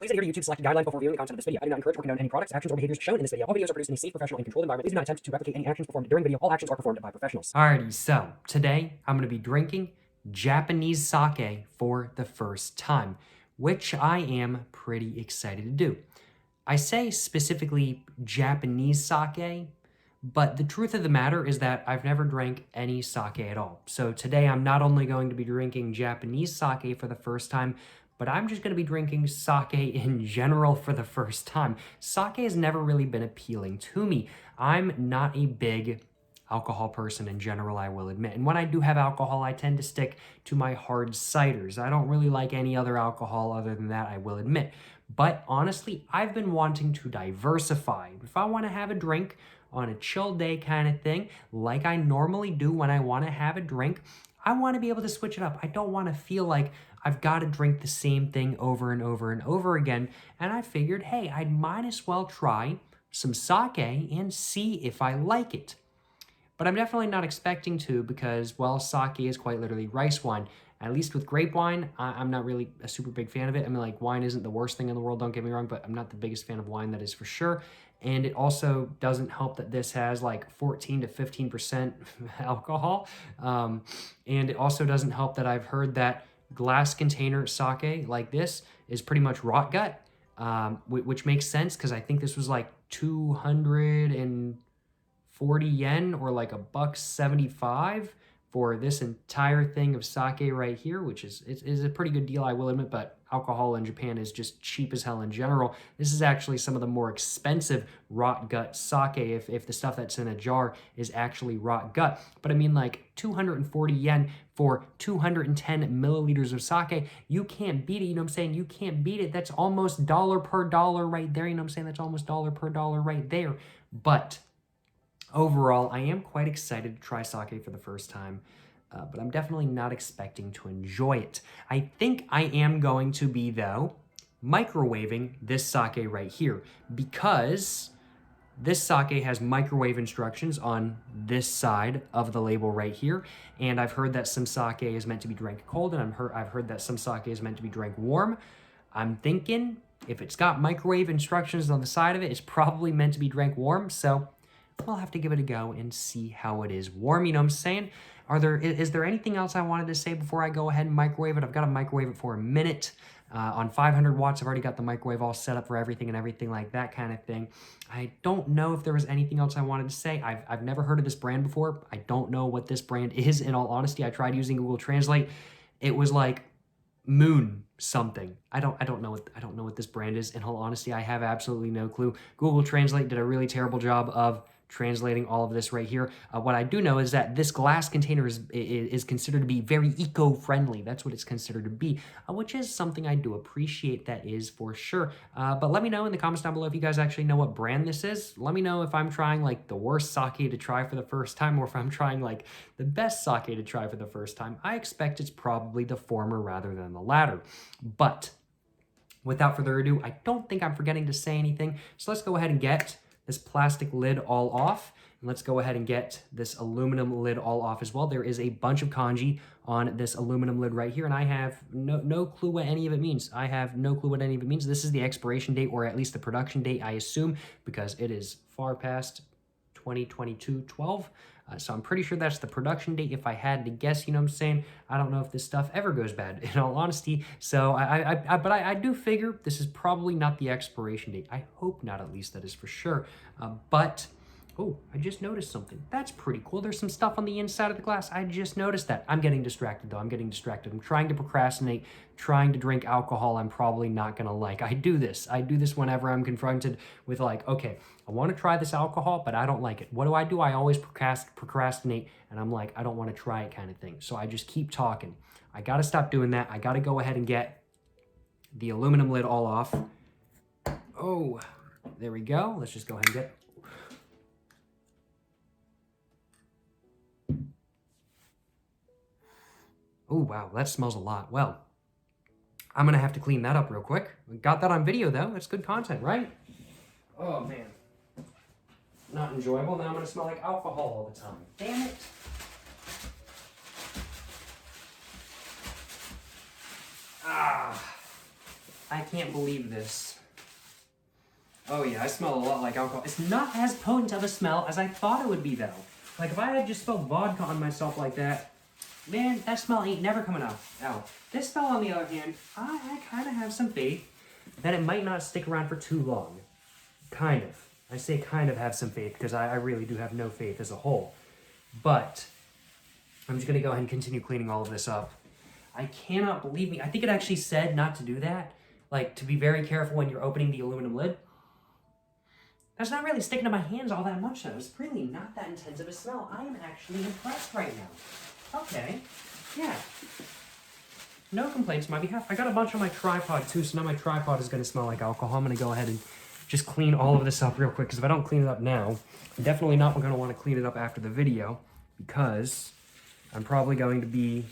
Please adhere to YouTube selected guidelines before viewing the content of this video. I do not encourage or condone any products, actions, or behaviors shown in this video. All videos are produced in a safe, professional, and controlled environment. Please do not attempt to replicate any actions performed during video. All actions are performed by professionals. Alrighty, so today I'm going to be drinking Japanese sake for the first time, which I am pretty excited to do. I say specifically Japanese sake, but the truth of the matter is that I've never drank any sake at all. So today I'm not only going to be drinking Japanese sake for the first time, but I'm just going to be drinking sake in general for the first time. Sake has never really been appealing to me. I'm not a big alcohol person in general, I will admit. And when I do have alcohol, I tend to stick to my hard ciders. I don't really like any other alcohol other than that, I will admit. But honestly, I've been wanting to diversify. If I want to have a drink on a chill day kind of thing, like I normally do when I want to have a drink, I want to be able to switch it up. I don't want to feel like I've got to drink the same thing over and over and over again. And I figured, hey, I might as well try some sake and see if I like it. But I'm definitely not expecting to because, well, sake is quite literally rice wine. At least with grape wine, I'm not really a super big fan of it. I mean, like, wine isn't the worst thing in the world, don't get me wrong, but I'm not the biggest fan of wine, that is for sure. And it also doesn't help that this has like 14 to 15% alcohol. And it also doesn't help that I've heard that glass container sake like this is pretty much rot gut, which makes sense because I think this was like 240 yen or like $1.75 for this entire thing of sake right here, which is a pretty good deal, I will admit, but alcohol in Japan is just cheap as hell in general. This is actually some of the more expensive rot gut sake if the stuff that's in a jar is actually rot gut. But I mean, like 240 yen for 210 milliliters of sake, you can't beat it, you know what I'm saying? You can't beat it. That's almost dollar per dollar right there, you know what I'm saying? That's almost dollar per dollar right there. But overall, I am quite excited to try sake for the first time, but I'm definitely not expecting to enjoy it. I think I am going to be, though, microwaving this sake right here because this sake has microwave instructions on this side of the label right here, and I've heard that some sake is meant to be drank cold, and I've heard that some sake is meant to be drank warm. I'm thinking if it's got microwave instructions on the side of it, it's probably meant to be drank warm, so I'll have to give it a go and see how it is warm, you know what I'm saying? Is there anything else I wanted to say before I go ahead and microwave it? I've got to microwave it for a minute. On 500 watts, I've already got the microwave all set up for everything and everything like that kind of thing. I don't know if there was anything else I wanted to say. I've never heard of this brand before. I don't know what this brand is, in all honesty. I tried using Google Translate. It was like Moon something. I don't know what this brand is. In all honesty, I have absolutely no clue. Google Translate did a really terrible job of translating all of this right here. What I do know is that this glass container is considered to be very eco-friendly. That's what it's considered to be, which is something I do appreciate, that is for sure. But let me know in the comments down below if you guys actually know what brand this is. Let me know if I'm trying like the worst sake to try for the first time or if I'm trying like the best sake to try for the first time. I expect it's probably the former rather than the latter. But without further ado, I don't think I'm forgetting to say anything. So let's go ahead and get this plastic lid all off. And let's go ahead and get this aluminum lid all off as well. There is a bunch of kanji on this aluminum lid right here, and I have no clue what any of it means. I have no clue what any of it means. This is the expiration date, or at least the production date, I assume, because it is far past 2022-12. So I'm pretty sure that's the production date if I had to guess, you know what I'm saying? I don't know if this stuff ever goes bad, in all honesty. So but I do figure this is probably not the expiration date. I hope not, at least, that is for sure. But oh, I just noticed something. That's pretty cool. There's some stuff on the inside of the glass. I just noticed that. I'm getting distracted, though. I'm getting distracted. I'm trying to procrastinate, trying to drink alcohol I'm probably not going to like. I do this whenever I'm confronted with, like, okay, I want to try this alcohol, but I don't like it. What do? I always procrastinate, and I'm like, I don't want to try it kind of thing. So I just keep talking. I got to stop doing that. I got to go ahead and get the aluminum lid all off. Oh, there we go. Let's just go ahead and get... Oh, wow, that smells a lot. Well, I'm going to have to clean that up real quick. We got that on video, though. That's good content, right? Oh, man. Not enjoyable. Now I'm going to smell like alcohol all the time. Damn it. Ah. I can't believe this. Oh yeah, I smell a lot like alcohol. It's not as potent of a smell as I thought it would be though. Like if I had just spilled vodka on myself like that, man, that smell ain't never coming out. This smell on the other hand, I kind of have some faith that it might not stick around for too long. Kind of. I say kind of have some faith because I really do have no faith as a whole. But I'm just going to go ahead and continue cleaning all of this up. I cannot believe me. I think it actually said not to do that. Like, to be very careful when you're opening the aluminum lid. That's not really sticking to my hands all that much, though. It's really not that intense of a smell. I am actually impressed right now. Okay. Yeah. No complaints on my behalf. I got a bunch on my tripod, too, so now my tripod is going to smell like alcohol. I'm going to go ahead and just clean all of this up real quick, because if I don't clean it up now, I'm definitely not going to want to clean it up after the video, because I'm probably going to be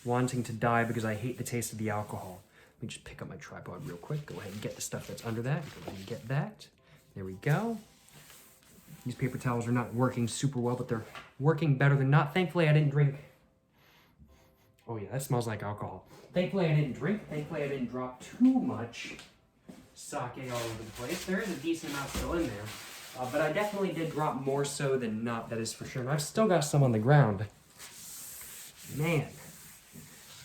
wanting to die because I hate the taste of the alcohol. Let me just pick up my tripod real quick. Go ahead and get the stuff that's under that. Go ahead and get that. There we go. These paper towels are not working super well, but they're working better than not. Thankfully, I didn't drink. Oh yeah, that smells like alcohol. Thankfully, I didn't drink. Thankfully, I didn't drop too much sake all over the place. There is a decent amount still in there. But I definitely did drop more so than not, that is for sure. And I've still got some on the ground. Man.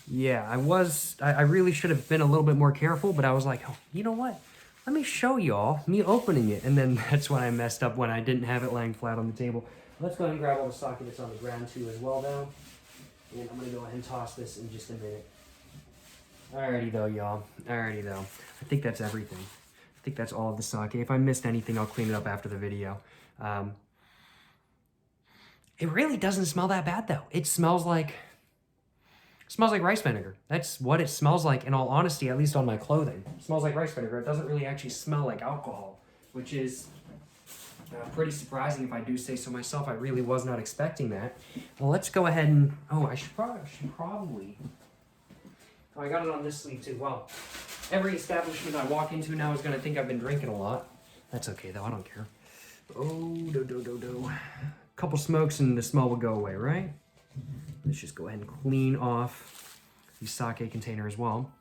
Yeah, I really should have been a little bit more careful, but I was like, oh, you know what? Let me show y'all me opening it. And then that's when I messed up, when I didn't have it laying flat on the table. Let's go ahead and grab all the sake that's on the ground too as well though. And I'm gonna go ahead and toss this in just a minute. Alrighty though, y'all. Alrighty though. I think that's everything. I think that's all of the sake. If I missed anything, I'll clean it up after the video. It really doesn't smell that bad though. It smells like rice vinegar. That's what it smells like, in all honesty, at least on my clothing. It smells like rice vinegar. It doesn't really actually smell like alcohol, which is pretty surprising if I do say so myself. I really was not expecting that. Well, let's go ahead and... Oh, I should probably... Oh, I got it on this sleeve too. Well, every establishment I walk into now is going to think I've been drinking a lot. That's okay, though. I don't care. Oh, couple smokes and the smell will go away, right? Let's just go ahead and clean off the sake container as well.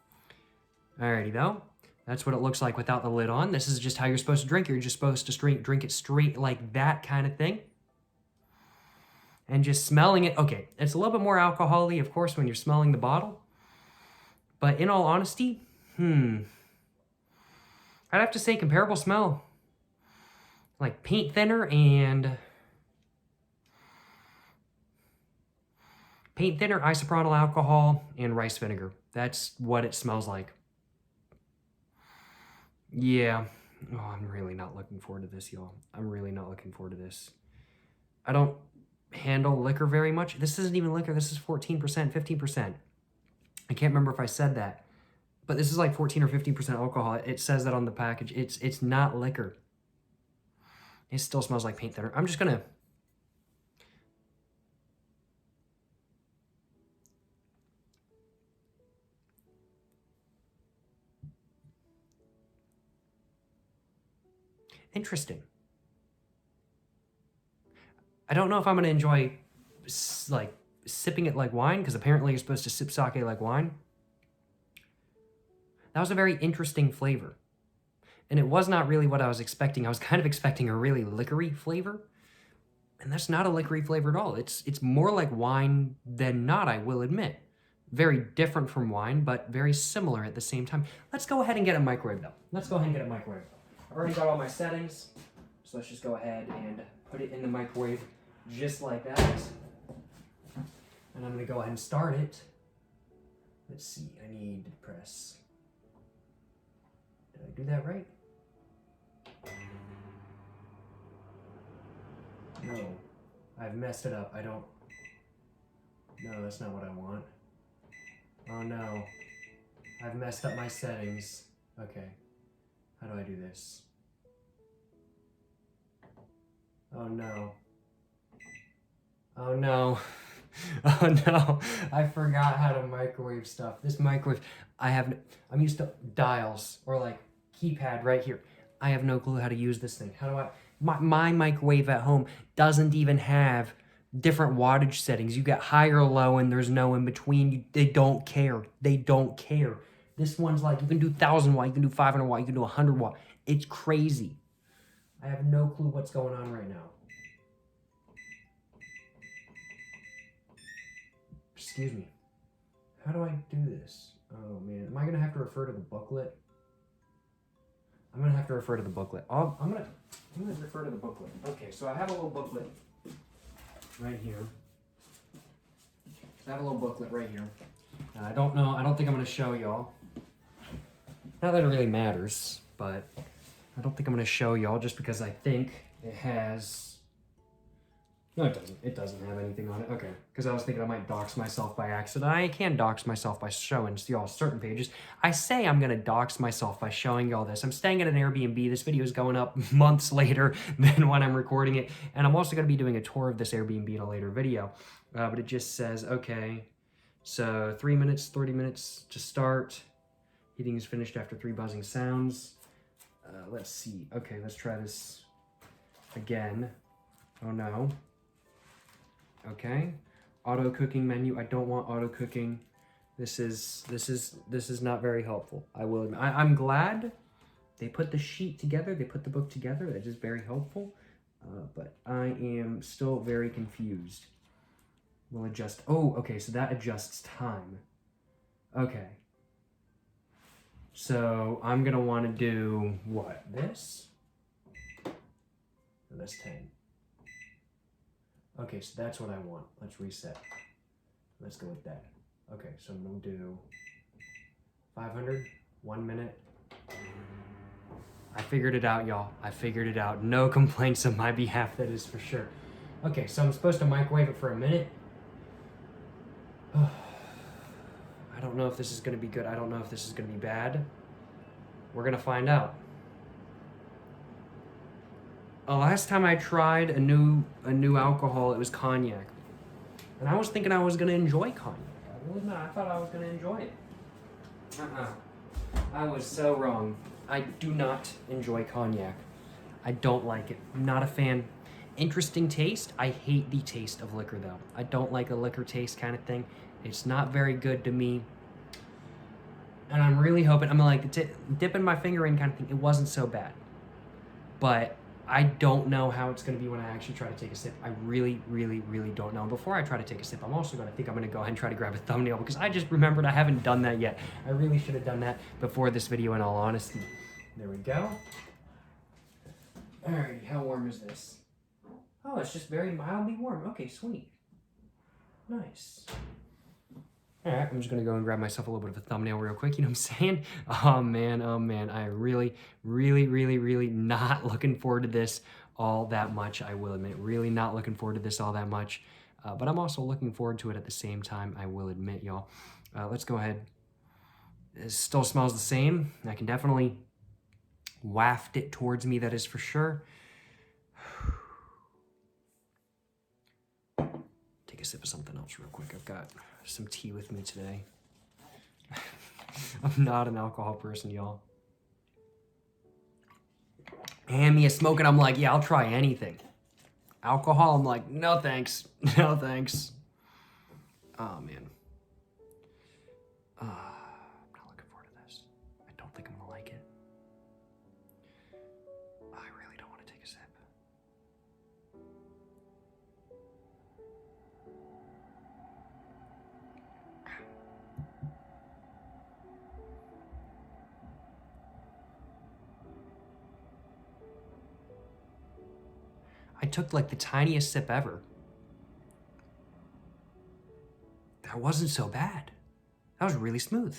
Alrighty though. That's what it looks like without the lid on. This is just how you're supposed to drink it. You're just supposed to drink it straight like that kind of thing. And just smelling it. Okay, it's a little bit more alcohol-y, of course, when you're smelling the bottle. But in all honesty, I'd have to say comparable smell. Like paint thinner and... Paint thinner, isopropyl alcohol, and rice vinegar. That's what it smells like. Yeah. Oh, I'm really not looking forward to this, y'all. I'm really not looking forward to this. I don't handle liquor very much. This isn't even liquor. This is 14%, 15%. I can't remember if I said that. But this is like 14 or 15% alcohol. It says that on the package. It's not liquor. It still smells like paint thinner. I'm just going to... Interesting. I don't know if I'm going to enjoy, like, sipping it like wine, because apparently you're supposed to sip sake like wine. That was a very interesting flavor. And it was not really what I was expecting. I was kind of expecting a really liquor-y flavor. And that's not a liquor-y flavor at all. It's more like wine than not, I will admit. Very different from wine, but very similar at the same time. Let's go ahead and get a microwave, though. Let's go ahead and get a microwave. I've already got all my settings, so let's just go ahead and put it in the microwave just like that. And I'm going to go ahead and start it. Let's see, I need to press... Did I do that right? No, I've messed it up. I don't... No, that's not what I want. Oh no, I've messed up my settings. Okay. How do I do this? Oh no. Oh no. Oh no. I forgot how to microwave stuff. This microwave, I'm used to dials or like keypad right here. I have no clue how to use this thing. How do I, my microwave at home doesn't even have different wattage settings. You get high or low and there's no in between. They don't care. They don't care. This one's like, you can do 1,000 watt, you can do 500 watt, you can do 100 watt. It's crazy. I have no clue what's going on right now. Excuse me. How do I do this? Oh man, am I gonna have to refer to the booklet? I'm gonna have to refer to the booklet. I'm gonna refer to the booklet. Okay, so I have a little booklet right here. I have a little booklet right here. I don't think I'm gonna show y'all. Not that it really matters, but I don't think I'm gonna show y'all just because I think it has. No, it doesn't. It doesn't have anything on it. Okay, because I was thinking I might dox myself by accident. I can dox myself by showing y'all certain pages. I say I'm gonna dox myself by showing y'all this. I'm staying at an Airbnb. This video is going up months later than when I'm recording it, and I'm also gonna be doing a tour of this Airbnb in a later video. But it just says, okay, so 3 minutes, 30 minutes to start. Heating is finished after 3 buzzing sounds. Let's see. Okay, let's try this again. Oh no. Okay, auto cooking menu. I don't want auto cooking. This is not very helpful. I will admit. I'm glad they put the sheet together. They put the book together. That is very helpful. But I am still very confused. We'll adjust. Oh, okay. So that adjusts time. Okay. So I'm gonna want to do what? This? And that's 10. Okay, so that's what I want. Let's reset. Let's go with that. Okay, so I'm gonna do 500, 1 minute. I figured it out, y'all. I figured it out. No complaints on my behalf, that is for sure. Okay, so I'm supposed to microwave it for a minute. I don't know if this is gonna be good. I don't know if this is gonna be bad. We're gonna find out. Last time I tried a new alcohol, it was cognac. And I was thinking I was gonna enjoy cognac. I thought I was gonna enjoy it. I was so wrong. I do not enjoy cognac. I don't like it. I'm not a fan. Interesting taste. I hate the taste of liquor though. I don't like a liquor taste kind of thing. It's not very good to me. And I'm really hoping, I'm like dipping my finger in kind of thing. It wasn't so bad. But I don't know how it's going to be when I actually try to take a sip. I really, really, really don't know. Before I try to take a sip, I'm also going to go ahead and try to grab a thumbnail because I just remembered I haven't done that yet. I really should have done that before this video in all honesty. There we go. Alrighty, how warm is this? Oh, it's just very mildly warm. Okay, sweet. Nice. Alright, I'm just gonna go and grab myself a little bit of a thumbnail real quick, you know what I'm saying? Oh man, I really, really, really, really not looking forward to this all that much, I will admit. Really not looking forward to this all that much. But I'm also looking forward to it at the same time, I will admit, y'all. Let's go ahead. It still smells the same. I can definitely waft it towards me, that is for sure. Take a sip of something else real quick. I've got some tea with me today. I'm not an alcohol person, y'all. Hand me a smoke and I'm like, yeah, I'll try anything. Alcohol, I'm like, no thanks. No thanks. Oh, man. I'm not looking forward to this. I don't think I'm gonna like it. I really don't want to take a sip. I took like the tiniest sip ever. That wasn't so bad. That was really smooth.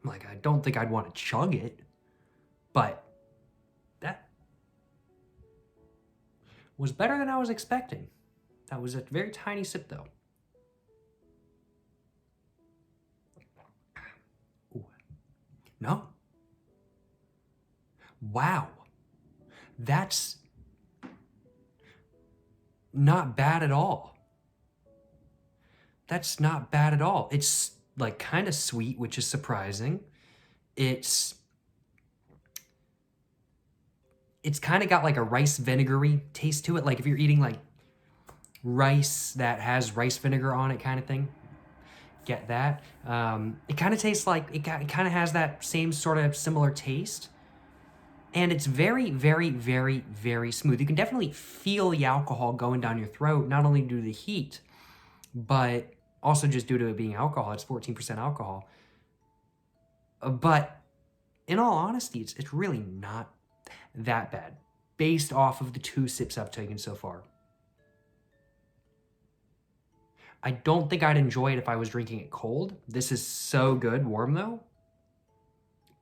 I'm like, I don't think I'd want to chug it, but that was better than I was expecting. That was a very tiny sip though. Ooh. No. Wow. That's not bad at all. That's not bad at all. It's like kind of sweet, which is surprising. It's kind of got like a rice vinegary taste to it. Like if you're eating like rice that has rice vinegar on it kind of thing. get that. It kind of tastes like, it kind of has that same sort of similar taste. And it's very, very, very, very smooth. You can definitely feel the alcohol going down your throat, not only due to the heat, but also just due to it being alcohol. It's 14% alcohol. But in all honesty, it's really not that bad based off of the 2 sips I've taken so far. I don't think I'd enjoy it if I was drinking it cold. This is so good warm though.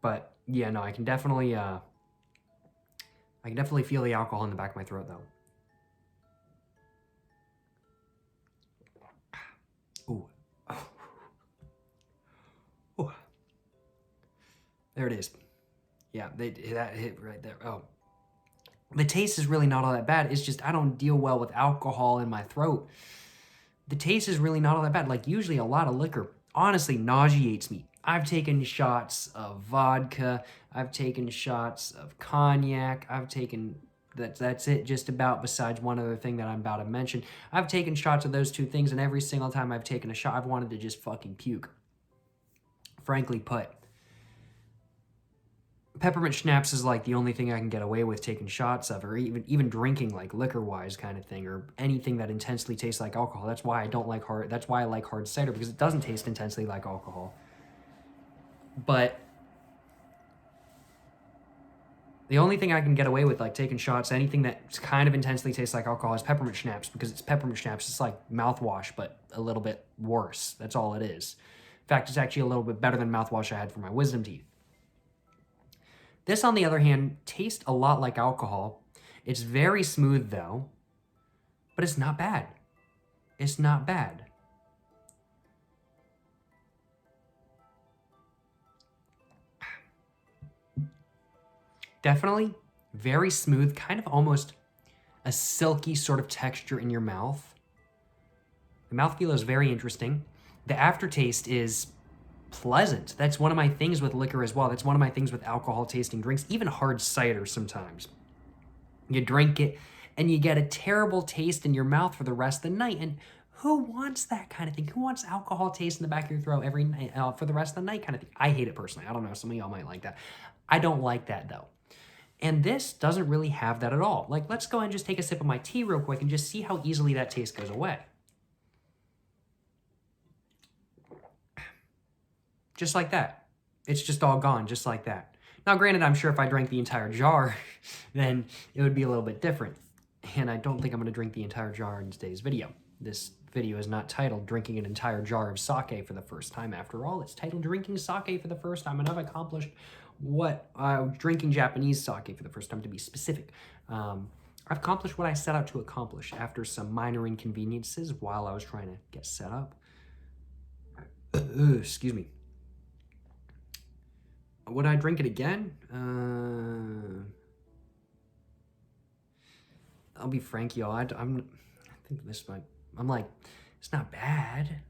But yeah, no, I can definitely feel the alcohol in the back of my throat though. Ooh. Oh. Ooh. There it is. Yeah, that hit right there. Oh. The taste is really not all that bad. It's just I don't deal well with alcohol in my throat. The taste is really not all that bad. Like usually a lot of liquor honestly nauseates me. I've taken shots of vodka. I've taken shots of cognac. I've taken, that's it just about, besides one other thing that I'm about to mention. I've taken shots of those 2 things, and every single time I've taken a shot, I've wanted to just fucking puke. Frankly put. Peppermint schnapps is like the only thing I can get away with taking shots of, or even drinking, like liquor-wise kind of thing, or anything that intensely tastes like alcohol. That's why I don't like that's why I like hard cider, because it doesn't taste intensely like alcohol. But the only thing I can get away with, like taking shots, anything that kind of intensely tastes like alcohol, is peppermint schnapps, because it's peppermint schnapps. It's like mouthwash, but a little bit worse. That's all it is. In fact, it's actually a little bit better than mouthwash I had for my wisdom teeth. This, on the other hand, tastes a lot like alcohol. It's very smooth, though, but it's not bad. It's not bad. Definitely very smooth, kind of almost a silky sort of texture in your mouth. The mouthfeel is very interesting. The aftertaste is pleasant. That's one of my things with liquor as well. That's one of my things with alcohol tasting drinks, even hard cider sometimes. You drink it and you get a terrible taste in your mouth for the rest of the night. And who wants that kind of thing? Who wants alcohol taste in the back of your throat every night for the rest of the night kind of thing? I hate it personally. I don't know. Some of y'all might like that. I don't like that though. And this doesn't really have that at all. Like, let's go ahead and just take a sip of my tea real quick and just see how easily that taste goes away. Just like that. It's just all gone, just like that. Now, granted, I'm sure if I drank the entire jar, then it would be a little bit different. And I don't think I'm going to drink the entire jar in today's video. This video is not titled Drinking an Entire Jar of Sake for the First Time. After all, it's titled Drinking Sake for the First Time, and I've accomplished what drinking Japanese sake for the first time, to be specific. I've accomplished what I set out to accomplish after some minor inconveniences while I was trying to get set up. Excuse me. Would I drink it again? I'll be frank, y'all. I think this might. I'm like, it's not bad.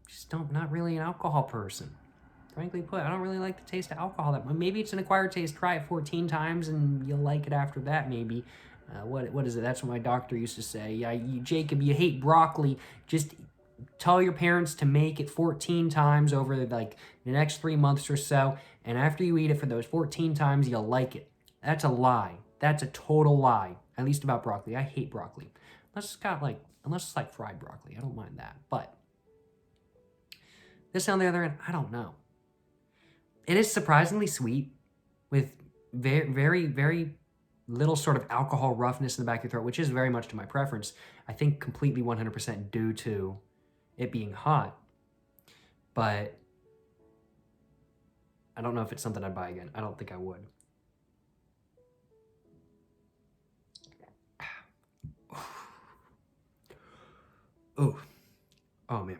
Just not really an alcohol person. Frankly put, I don't really like the taste of alcohol that much. Maybe it's an acquired taste. Try it 14 times and you'll like it after that, maybe. What is it? That's what my doctor used to say. Yeah, Jacob, you hate broccoli. Just tell your parents to make it 14 times over like the next 3 months or so. And after you eat it for those 14 times, you'll like it. That's a lie. That's a total lie. At least about broccoli. I hate broccoli. Unless it's like fried broccoli. I don't mind that. But this, on the other hand, I don't know. It is surprisingly sweet with very, very, very little sort of alcohol roughness in the back of your throat, which is very much to my preference. I think completely 100% due to it being hot. But I don't know if it's something I'd buy again. I don't think I would. Oh man.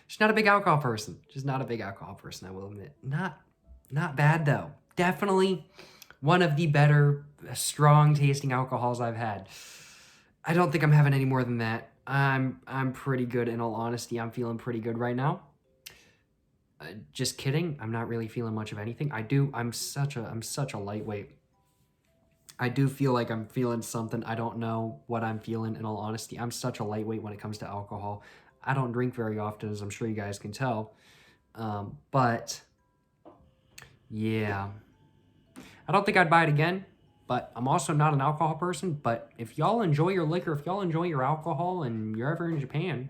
Just not a big alcohol person. Just not a big alcohol person, I will admit. Not bad though. Definitely one of the better strong tasting alcohols I've had. I don't think I'm having any more than that. I'm pretty good, in all honesty. I'm feeling pretty good right now. Just kidding. I'm not really feeling much of anything. I'm such a lightweight. I do feel like I'm feeling something. I don't know what I'm feeling, in all honesty. I'm such a lightweight when it comes to alcohol. I don't drink very often, as I'm sure you guys can tell. But yeah, I don't think I'd buy it again, but I'm also not an alcohol person. But if y'all enjoy your liquor, if y'all enjoy your alcohol and you're ever in Japan,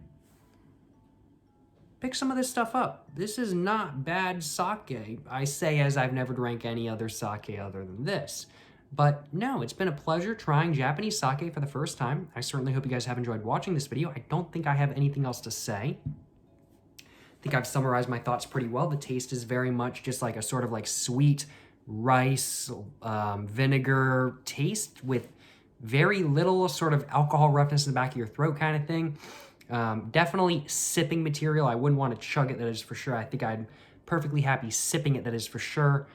pick some of this stuff up. This is not bad sake. I say as I've never drank any other sake other than this. But no, it's been a pleasure trying Japanese sake for the first time. I certainly hope you guys have enjoyed watching this video. I don't think I have anything else to say. I think I've summarized my thoughts pretty well. The taste is very much just like a sort of like sweet rice, vinegar taste with very little sort of alcohol roughness in the back of your throat kind of thing. Definitely sipping material. I wouldn't want to chug it, that is for sure. I think I'd perfectly happy sipping it, that is for sure.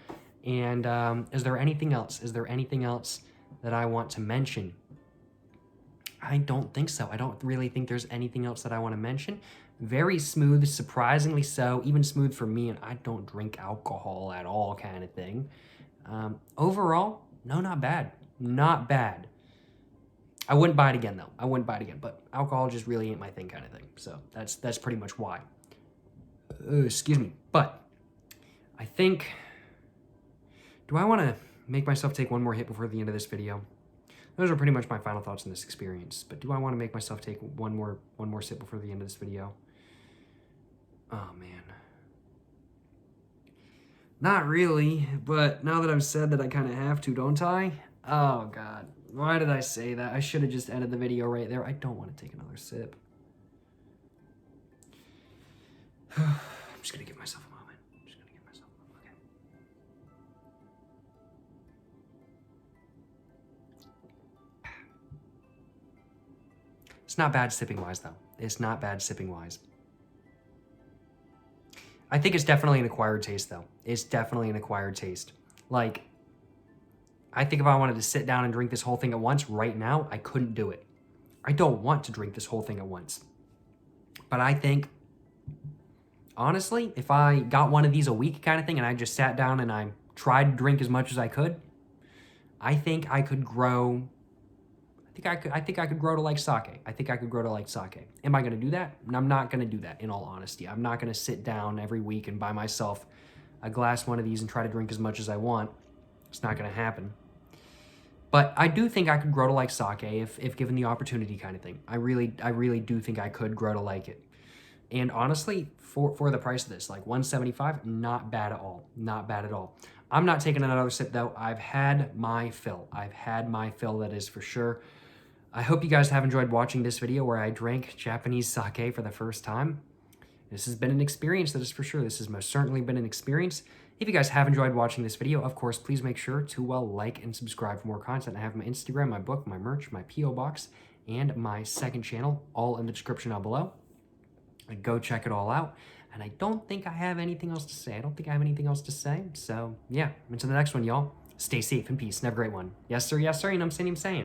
And is there anything else? Is there anything else that I want to mention? I don't think so. I don't really think there's anything else that I want to mention. Very smooth, surprisingly so, even smooth for me, and I don't drink alcohol at all kind of thing. Overall, no, not bad. Not bad. I wouldn't buy it again, though. I wouldn't buy it again, but alcohol just really ain't my thing kind of thing. So that's pretty much why. Excuse me. But I think... Do I want to make myself take one more hit before the end of this video? Those are pretty much my final thoughts on this experience. But do I want to make myself take one more sip before the end of this video? Oh, man. Not really, but now that I've said that, I kind of have to, don't I? Oh, God. Why did I say that? I should have just ended the video right there. I don't want to take another sip. I'm just going to give myself a moment. I'm just going to give myself a moment. Okay. It's not bad sipping-wise, though. It's not bad sipping-wise. I think it's definitely an acquired taste, though. It's definitely an acquired taste. Like, I think if I wanted to sit down and drink this whole thing at once right now, I couldn't do it. I don't want to drink this whole thing at once. But I think, honestly, if I got one of these a week kind of thing and I just sat down and I tried to drink as much as I could, I think I could grow... I think I could grow to like sake. I think I could grow to like sake. Am I going to do that? I'm not going to do that, in all honesty. I'm not going to sit down every week and buy myself a glass one of these and try to drink as much as I want. It's not going to happen. But I do think I could grow to like sake if given the opportunity kind of thing. I really do think I could grow to like it. And honestly, for the price of this, like $175, not bad at all. Not bad at all. I'm not taking another sip, though. I've had my fill. I've had my fill, that is for sure. I hope you guys have enjoyed watching this video where I drank Japanese sake for the first time. This has been an experience, that is for sure. This has most certainly been an experience. If you guys have enjoyed watching this video, of course, please make sure to like and subscribe for more content. I have my Instagram, my book, my merch, my P.O. Box, and my second channel, all in the description down below. Go check it all out. And I don't think I have anything else to say. I don't think I have anything else to say. So, yeah, until the next one, y'all. Stay safe and peace and have a great one. Yes, sir, you know what I'm saying?